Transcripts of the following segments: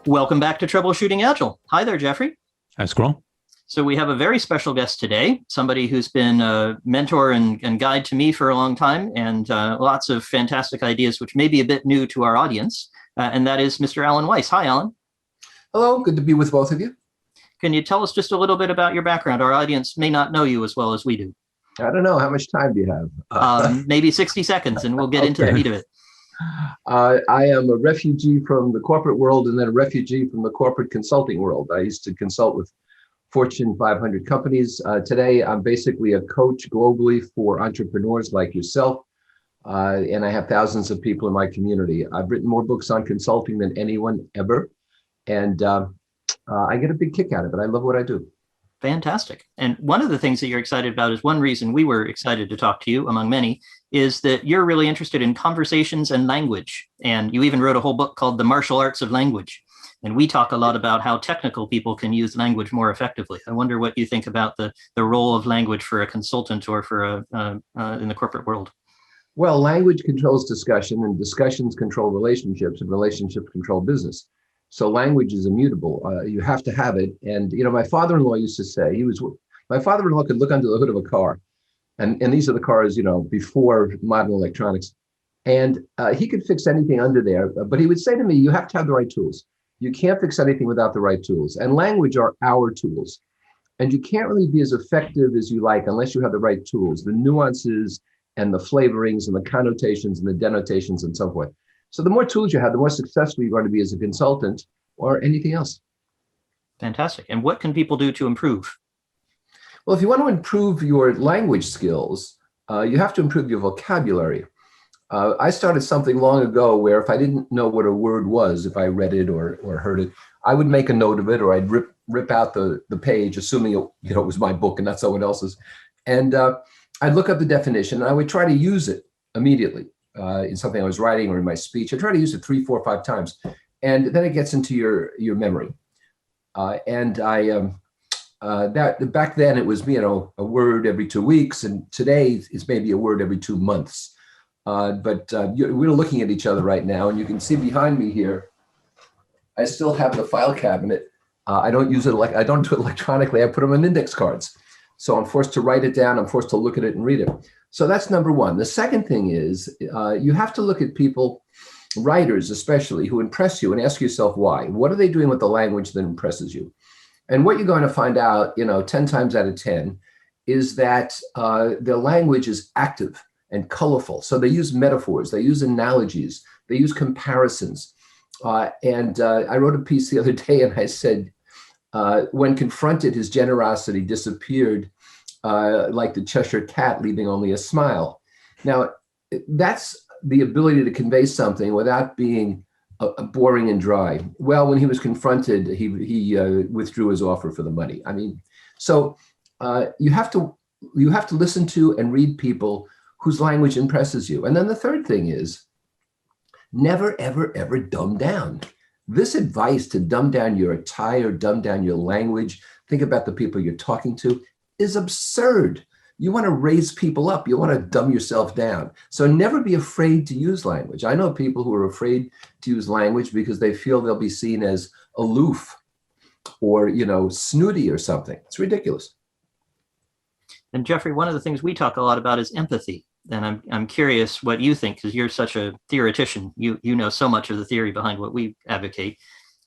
Welcome back to Troubleshooting Agile. Hi there, Jeffrey. Hi, Squirrel. So we have a very special guest today, somebody who's been a mentor and guide to me for a long time, and lots of fantastic ideas, which may be a bit new to our audience, and that is Mr. Alan Weiss. Hi, Alan. Hello, good to be with both of you. Can you tell us just a little bit about your background? Our audience may not know you as well as we do. I don't know, how much time do you have? Maybe 60 seconds, and we'll get into the meat of it. I am a refugee from the corporate world and then a refugee from the corporate consulting world. I used to consult with Fortune 500 companies. Today, I'm basically a coach globally for entrepreneurs like yourself, and I have thousands of people in my community. I've written more books on consulting than anyone ever, and I get a big kick out of it. I love what I do. Fantastic. And one of the things that you're excited about is one reason we were excited to talk to you, among many, is that you're really interested in conversations and language. And you even wrote a whole book called The Martial Arts of Language. And we talk a lot about how technical people can use language more effectively. I wonder what you think about the role of language for a consultant or for in the corporate world. Well, language controls discussion, and discussions control relationships, and relationships control business. So language is immutable. You have to have it. And, you know, my father-in-law used to say, my father-in-law could look under the hood of a car. And these are the cars, you know, before modern electronics. And he could fix anything under there. But he would say to me, you have to have the right tools. You can't fix anything without the right tools. And language are our tools. And you can't really be as effective as you like unless you have the right tools, the nuances and the flavorings and the connotations and the denotations and so forth. So the more tools you have, the more successful you're going to be as a consultant or anything else. Fantastic. And what can people do to improve? Well, if you want to improve your language skills, you have to improve your vocabulary. I started something long ago where if I didn't know what a word was, if I read it or heard it, I would make a note of it, or I'd rip out the page, assuming it was my book and not someone else's. And I'd look up the definition and I would try to use it immediately. In something I was writing or in my speech. I try to use it 3, 4, 5 times. And then it gets into your memory. That back then it was, a word every 2 weeks. And today it's maybe a word every 2 months. But we're looking at each other right now. And you can see behind me here, I still have the file cabinet. I don't use it I don't do it electronically. I put them on index cards. So I'm forced to write it down. I'm forced to look at it and read it. So that's number one. The second thing is you have to look at people, writers especially, who impress you and ask yourself why. What are they doing with the language that impresses you? And what you're going to find out, 10 times out of 10, is that their language is active and colorful. So they use metaphors, they use analogies, they use comparisons. And I wrote a piece the other day and I said, when confronted, his generosity disappeared like the Cheshire Cat, leaving only a smile. Now, that's the ability to convey something without being boring and dry. Well, when he was confronted, he withdrew his offer for the money. I mean, so you have to listen to and read people whose language impresses you. And then the third thing is never, ever, ever dumb down. This advice to dumb down your attire, dumb down your language, think about the people you're talking to, is absurd. You want to raise people up. You want to dumb yourself down. So never be afraid to use language. I know people who are afraid to use language because they feel they'll be seen as aloof or, snooty or something. It's ridiculous. And Jeffrey, one of the things we talk a lot about is empathy. And I'm curious what you think, because you're such a theoretician. You know so much of the theory behind what we advocate.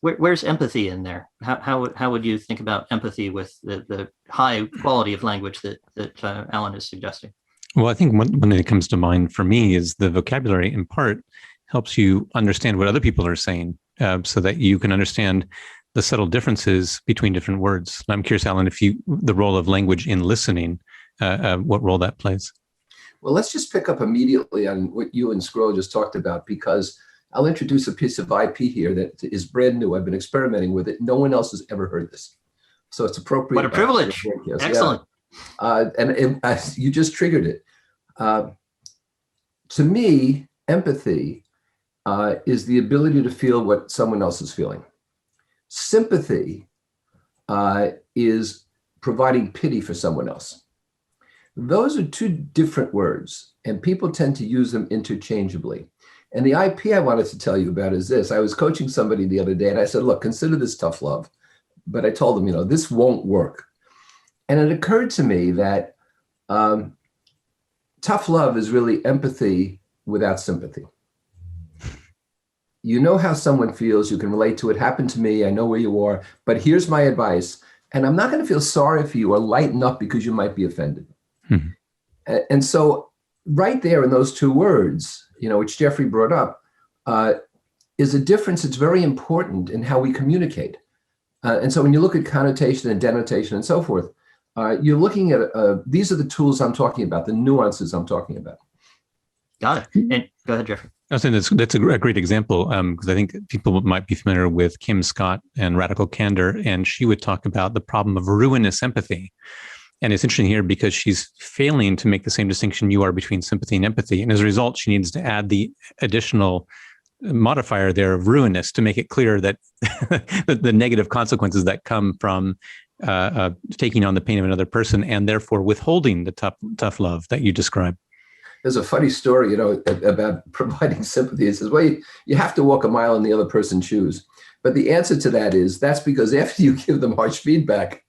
Where's empathy in there? How would you think about empathy with the high quality of language that Alan is suggesting? Well, I think one thing that comes to mind for me is the vocabulary in part helps you understand what other people are saying so that you can understand the subtle differences between different words. And I'm curious, Alan, the role of language in listening, what role that plays. Well, let's just pick up immediately on what you and Scroll just talked about, because I'll introduce a piece of IP here that is brand new. I've been experimenting with it. No one else has ever heard this. So it's appropriate. What a privilege. Excellent. Yeah. And you just triggered it. To me, empathy is the ability to feel what someone else is feeling. Sympathy is providing pity for someone else. Those are two different words, and people tend to use them interchangeably. And the IP I wanted to tell you about is this. I was coaching somebody the other day and I said, look, consider this tough love. But I told them, this won't work. And it occurred to me that tough love is really empathy without sympathy. You know how someone feels, you can relate to it. Happened to me, I know where you are, but here's my advice. And I'm not going to feel sorry for you or lighten up because you might be offended. And so right there in those two words, which Jeffrey brought up, is a difference that's very important in how we communicate. And so when you look at connotation and denotation and so forth, you're looking at, these are the tools I'm talking about, the nuances I'm talking about. Got it. And go ahead, Jeffrey. I was saying that's a great example, because I think people might be familiar with Kim Scott and Radical Candor, and she would talk about the problem of ruinous empathy. And it's interesting here because she's failing to make the same distinction you are between sympathy and empathy. And as a result, she needs to add the additional modifier there of ruinous to make it clear that the negative consequences that come from taking on the pain of another person and therefore withholding the tough love that you describe. There's a funny story, about providing sympathy. It says, well, you have to walk a mile in the other person's shoes. But the answer to that is that's because after you give them harsh feedback,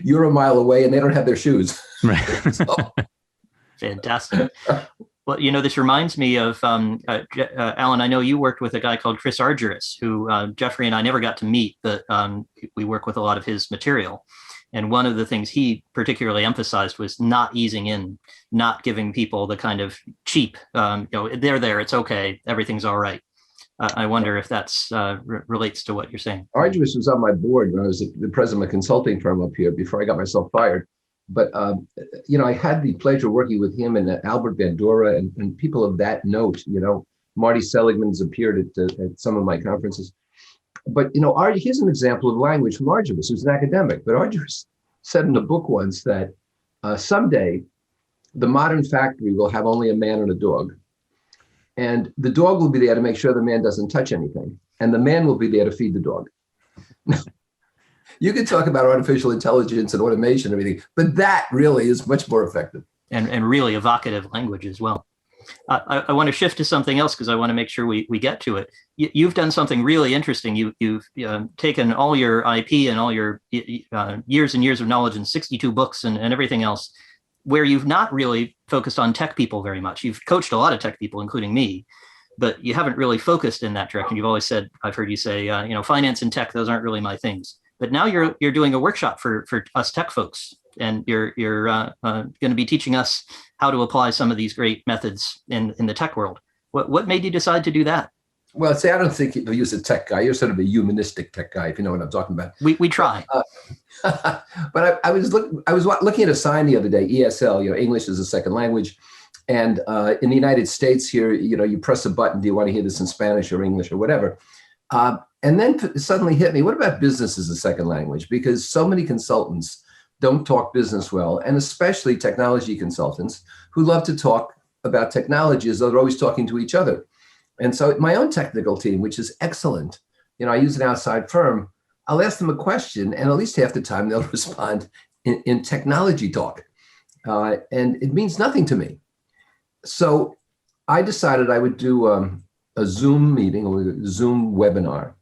you're a mile away and they don't have their shoes. Right. Fantastic. Well, this reminds me of, Alan, I know you worked with a guy called Chris Argyris, who Jeffrey and I never got to meet, but we work with a lot of his material. And one of the things he particularly emphasized was not easing in, not giving people the kind of cheap, they're there, it's okay, everything's all right. I wonder if that's relates to what you're saying. Argyris was on my board when I was the president of a consulting firm up here before I got myself fired. But, I had the pleasure of working with him and Albert Bandura and people of that note. Marty Seligman's appeared at some of my conferences. But, here's an example of language from Argyris, who's an academic. But Argyris said in a book once that someday the modern factory will have only a man and a dog. And the dog will be there to make sure the man doesn't touch anything. And the man will be there to feed the dog. You could talk about artificial intelligence and automation and everything, but that really is much more effective. And really evocative language as well. I want to shift to something else because I want to make sure we get to it. You've done something really interesting. You've taken all your IP and all your years and years of knowledge and 62 books and everything else, where you've not really focused on tech people very much. You've coached a lot of tech people, including me, but you haven't really focused in that direction. You've always said, I've heard you say, finance and tech, those aren't really my things. But now you're doing a workshop for us tech folks, and you're going to be teaching us how to apply some of these great methods in the tech world. What made you decide to do that? Well, I don't think you'll use a tech guy. You're sort of a humanistic tech guy, if you know what I'm talking about. We try. But I was looking at a sign the other day, ESL, English as a second language. And in the United States here, you press a button. Do you want to hear this in Spanish or English or whatever? And then it suddenly hit me, what about business as a second language? Because so many consultants don't talk business well, and especially technology consultants who love to talk about technology as though they're always talking to each other. And so my own technical team, which is excellent, I use an outside firm, I'll ask them a question, and at least half the time they'll respond in technology talk. And it means nothing to me. So I decided I would do a Zoom meeting or a Zoom webinar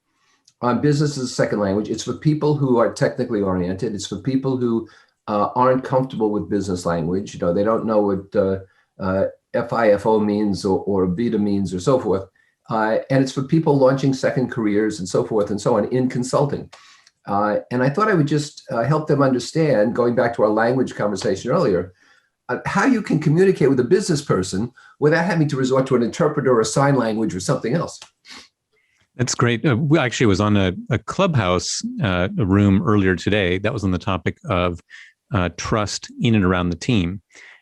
on business as a second language. It's for people who are technically oriented. It's for people who aren't comfortable with business language. They don't know what FIFO means or beta means or so forth. And it's for people launching second careers and so forth and so on in consulting. And I thought I would just help them understand, going back to our language conversation earlier, how you can communicate with a business person without having to resort to an interpreter or sign language or something else. That's great. We actually was on a Clubhouse a room earlier today that was on the topic of trust in and around the team.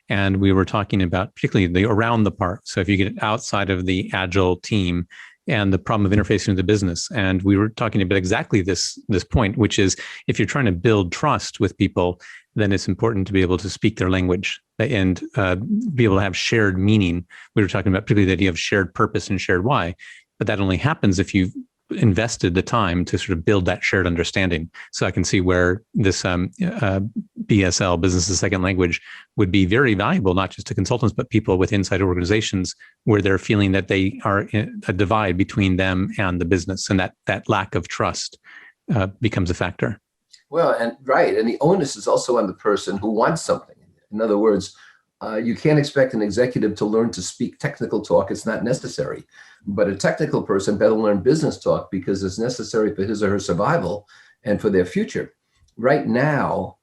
And we were talking about particularly the around the part. So if you get outside of the agile team and the problem of interfacing with the business. And we were talking about exactly this point, which is if you're trying to build trust with people, then it's important to be able to speak their language and be able to have shared meaning. We were talking about particularly the idea of shared purpose and shared why. But that only happens if you invested the time to sort of build that shared understanding. So I can see where this BSL, business as a second language, would be very valuable, not just to consultants, but people with inside organizations where they're feeling that they are in a divide between them and the business, and that lack of trust becomes a factor. Well, and right. And the onus is also on the person who wants something. In other words, you can't expect an executive to learn to speak technical talk. It's not necessary. But a technical person better learn business talk because it's necessary for his or her survival and for their future. Right now,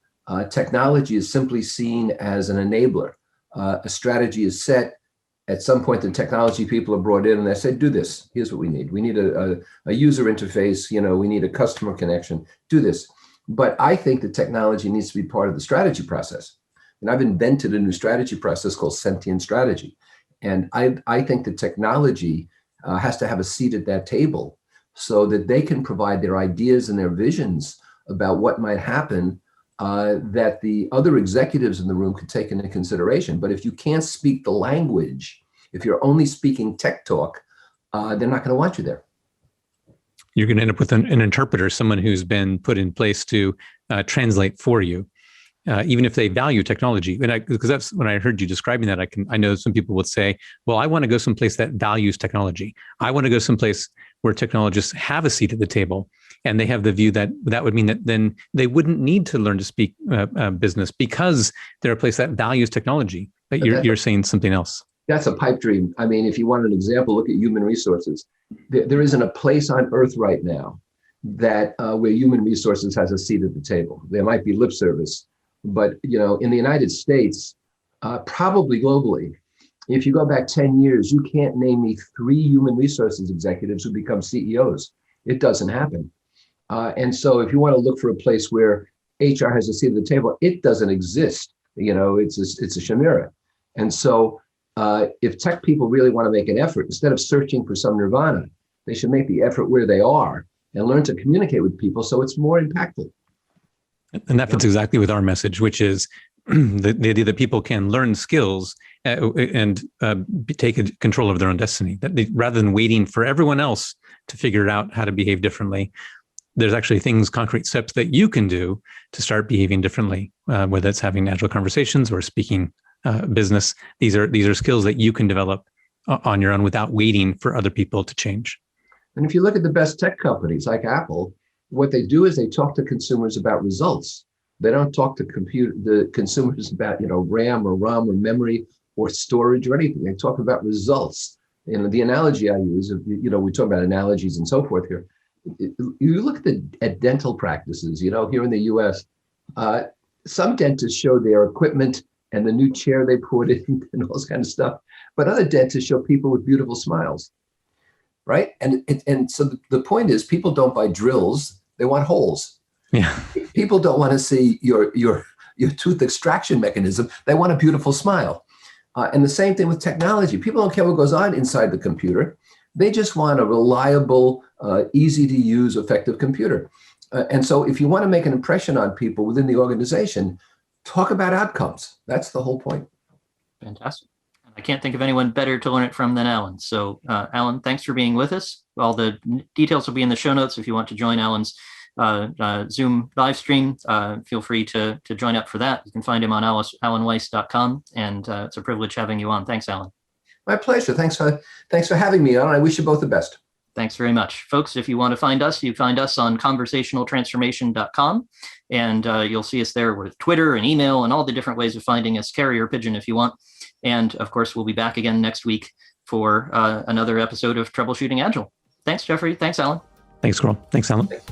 technology is simply seen as an enabler. A strategy is set. At some point, the technology people are brought in and they say, do this. Here's what we need. We need a user interface. We need a customer connection. Do this. But I think the technology needs to be part of the strategy process. And I've invented a new strategy process called sentient strategy. And I think the technology has to have a seat at that table so that they can provide their ideas and their visions about what might happen that the other executives in the room could take into consideration. But if you can't speak the language, if you're only speaking tech talk, they're not going to want you there. You're going to end up with an interpreter, someone who's been put in place to translate for you. Even if they value technology, because that's when I heard you describing that, I know some people would say, well, I want to go someplace that values technology. I want to go someplace where technologists have a seat at the table, and they have the view that would mean that then they wouldn't need to learn to speak business because they're a place that values technology. But you're saying something else. That's a pipe dream. I mean, if you want an example, look at human resources. There isn't a place on earth right now that where human resources has a seat at the table. There might be lip service. But, in the United States, probably globally, if you go back 10 years, you can't name me 3 human resources executives who become CEOs. It doesn't happen. And so if you want to look for a place where HR has a seat at the table, it doesn't exist. It's a chimera. And so if tech people really want to make an effort, instead of searching for some nirvana, they should make the effort where they are and learn to communicate with people so it's more impactful. And that fits exactly with our message, which is the idea that people can learn skills and take control of their own destiny. That rather than waiting for everyone else to figure out how to behave differently, there's actually concrete steps that you can do to start behaving differently, whether it's having natural conversations or speaking business. These are skills that you can develop on your own without waiting for other people to change. And if you look at the best tech companies like Apple, what they do is they talk to consumers about results. They don't talk to the consumers about, RAM or ROM or memory or storage or anything. They talk about results. The analogy I use, we talk about analogies and so forth here. You look at dental practices, here in the US, some dentists show their equipment and the new chair they put in and all this kind of stuff. But other dentists show people with beautiful smiles. Right. And so the point is, people don't buy drills. They want holes. Yeah. People don't want to see your tooth extraction mechanism. They want a beautiful smile. And the same thing with technology. People don't care what goes on inside the computer. They just want a reliable, easy to use, effective computer. And so if you want to make an impression on people within the organization, talk about outcomes. That's the whole point. Fantastic. I can't think of anyone better to learn it from than Alan. So Alan, thanks for being with us. All the details will be in the show notes. If you want to join Alan's Zoom live stream, feel free to join up for that. You can find him on alanweiss.com. And it's a privilege having you on. Thanks, Alan. My pleasure. Thanks for having me on. I wish you both the best. Thanks very much. Folks, if you want to find us, you find us on conversationaltransformation.com. And you'll see us there with Twitter and email and all the different ways of finding us, carrier pigeon if you want. And of course, we'll be back again next week for another episode of Troubleshooting Agile. Thanks, Jeffrey. Thanks, Alan. Thanks, Carl. Thanks, Alan. Thanks.